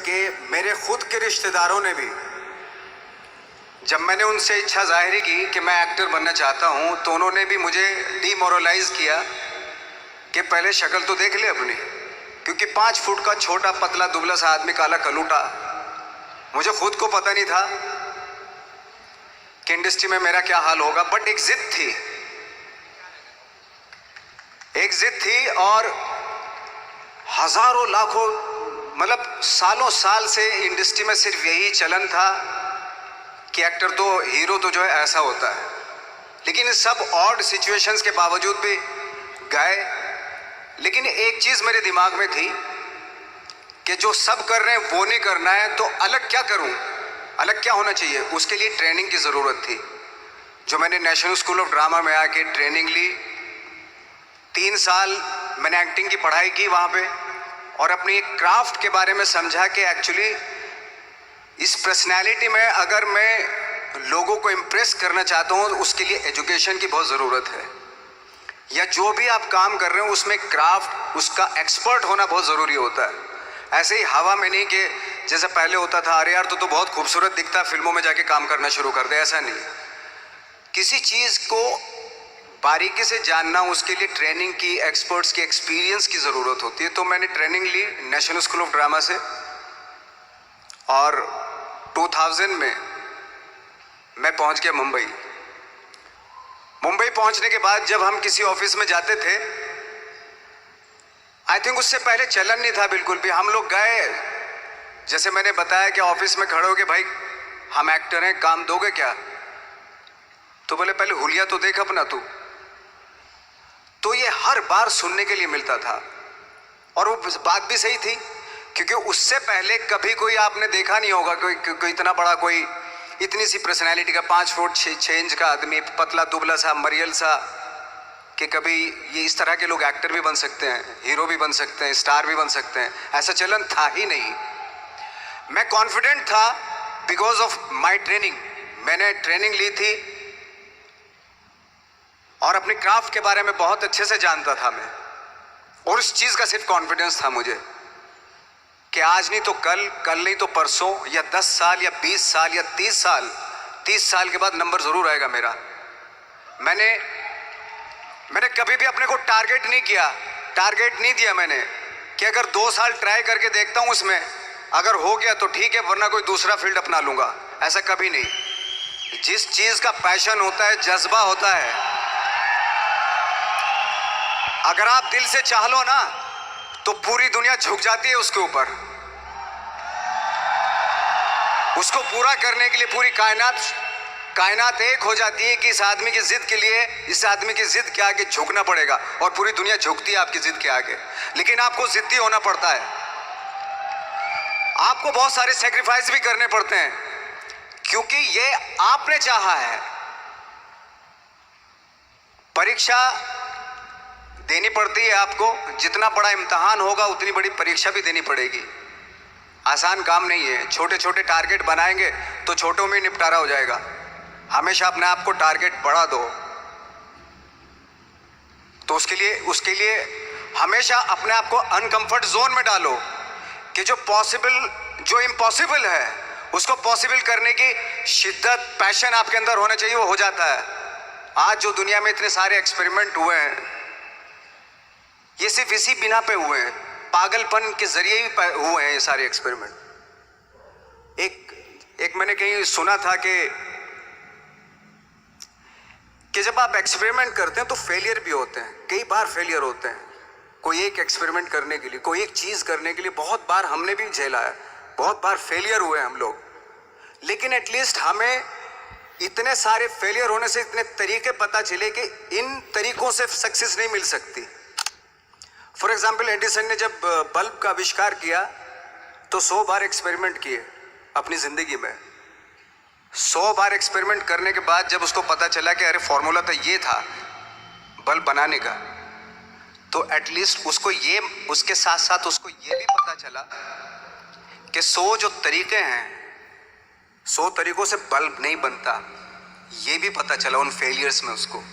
कि मेरे खुद के रिश्तेदारों ने भी, जब मैंने उनसे इच्छा जाहिर की कि मैं एक्टर बनना चाहता हूं, तो उन्होंने भी मुझे डीमोरलाइज किया कि पहले शक्ल तो देख ले अपनी, क्योंकि 5 फुट का छोटा पतला दुबला सा आदमी, काला कलूटा। मुझे खुद को पता नहीं था कि इंडस्ट्री में मेरा क्या हाल होगा, बट एक जिद थी और हजारों लाखों मतलब सालों साल से इंडस्ट्री में सिर्फ यही चलन था कि एक्टर तो, हीरो तो जो है ऐसा होता है। लेकिन इन सब ऑड सिचुएशंस के बावजूद भी गए। लेकिन एक चीज मेरे दिमाग में थी कि जो सब कर रहे हैं वो नहीं करना है, तो अलग क्या करूं, अलग क्या होना चाहिए। उसके लिए ट्रेनिंग की ज़रूरत थी, जो मैंने नेशनल स्कूल ऑफ ड्रामा में आके ट्रेनिंग ली। 3 साल मैंने एक्टिंग की पढ़ाई की वहाँ पे, और अपनी एक क्राफ्ट के बारे में समझा कि एक्चुअली इस पर्सनैलिटी में अगर मैं लोगों को इम्प्रेस करना चाहता हूँ, उसके लिए एजुकेशन की बहुत ज़रूरत है, या जो भी आप काम कर रहे हो उसमें क्राफ्ट, उसका एक्सपर्ट होना बहुत ज़रूरी होता है। ऐसे ही हवा में नहीं कि जैसे पहले होता था, अरे यार तो बहुत खूबसूरत दिखता, फिल्मों में जाके काम करना शुरू कर दे, ऐसा नहीं। किसी चीज़ को बारीकी से जानना, उसके लिए ट्रेनिंग की, एक्सपर्ट्स की, एक्सपीरियंस की ज़रूरत होती है। तो मैंने ट्रेनिंग ली नेशनल स्कूल ऑफ ड्रामा से, और 2000 में मैं पहुंच गया मुंबई। मुंबई पहुंचने के बाद जब हम किसी ऑफिस में जाते थे, आई थिंक उससे पहले चलन नहीं था बिल्कुल भी। हम लोग गए, जैसे मैंने बताया कि ऑफिस में खड़े हो के, भाई हम एक्टर हैं, काम दोगे क्या? तो बोले पहले हुलिया तो देख अपना तू। तो ये हर बार सुनने के लिए मिलता था, और वो बात भी सही थी, क्योंकि उससे पहले कभी कोई आपने देखा नहीं होगा कोई इतना बड़ा, कोई इतनी सी पर्सनैलिटी का 5 फुट 6 इंच का आदमी, पतला दुबला सा मरियल सा, कि कभी ये इस तरह के लोग एक्टर भी बन सकते हैं, हीरो भी बन सकते हैं, स्टार भी बन सकते हैं, ऐसा चलन था ही नहीं। मैं कॉन्फिडेंट था बिकॉज ऑफ माई ट्रेनिंग। मैंने ट्रेनिंग ली थी और अपने क्राफ्ट के बारे में बहुत अच्छे से जानता था मैं, और उस चीज़ का सिर्फ कॉन्फिडेंस था मुझे कि आज नहीं तो कल, कल नहीं तो परसों, या 10 साल या 20 साल या 30 साल के बाद नंबर ज़रूर आएगा मेरा। मैंने कभी भी अपने को टारगेट नहीं दिया मैंने कि अगर 2 साल ट्राई करके देखता हूँ, उसमें अगर हो गया तो ठीक है, वरना कोई दूसरा फील्ड अपना लूँगा, ऐसा कभी नहीं। जिस चीज़ का पैशन होता है, जज्बा होता है, अगर आप दिल से चाह लो ना, तो पूरी दुनिया झुक जाती है उसके ऊपर। उसको पूरा करने के लिए पूरी कायनात एक हो जाती है कि इस आदमी की जिद के लिए, इस आदमी की जिद के आगे झुकना पड़ेगा, और पूरी दुनिया झुकती है आपकी जिद के आगे। लेकिन आपको जिद्दी होना पड़ता है, आपको बहुत सारे सेक्रीफाइस भी करने पड़ते हैं, क्योंकि ये आपने चाहा है। परीक्षा देनी पड़ती है आपको, जितना बड़ा इम्तिहान होगा उतनी बड़ी परीक्षा भी देनी पड़ेगी। आसान काम नहीं है। छोटे छोटे टारगेट बनाएंगे तो छोटों में निपटारा हो जाएगा। हमेशा अपने आप को टारगेट बढ़ा दो। तो उसके लिए हमेशा अपने आप को अनकंफर्ट जोन में डालो, कि जो इम्पॉसिबल है उसको पॉसिबल करने की शिद्दत, पैशन आपके अंदर होना चाहिए, वो हो जाता है। आज जो दुनिया में इतने सारे एक्सपेरिमेंट हुए हैं, ये सिर्फ इसी बिना पे हुए हैं, पागलपन के जरिए ही हुए हैं ये सारे एक्सपेरिमेंट। एक मैंने कहीं सुना था कि जब आप एक्सपेरिमेंट करते हैं तो फेलियर भी होते हैं, कई बार फेलियर होते हैं। कोई एक एक्सपेरिमेंट करने के लिए, कोई एक चीज करने के लिए बहुत बार हमने भी झेला है, बहुत बार फेलियर हुए हम लोग। लेकिन एटलीस्ट हमें इतने सारे फेलियर होने से इतने तरीके पता चले कि इन तरीकों से सक्सेस नहीं मिल सकती। फॉर एग्जाम्पल, एडिसन ने जब बल्ब का आविष्कार किया तो 100 बार एक्सपेरिमेंट किए अपनी जिंदगी में। 100 बार एक्सपेरिमेंट करने के बाद जब उसको पता चला कि अरे फॉर्मूला तो ये था बल्ब बनाने का, तो एटलीस्ट उसके साथ साथ उसको ये भी पता चला कि 100 जो तरीके हैं, 100 तरीकों से बल्ब नहीं बनता, ये भी पता चला उन फेलियर्स में उसको।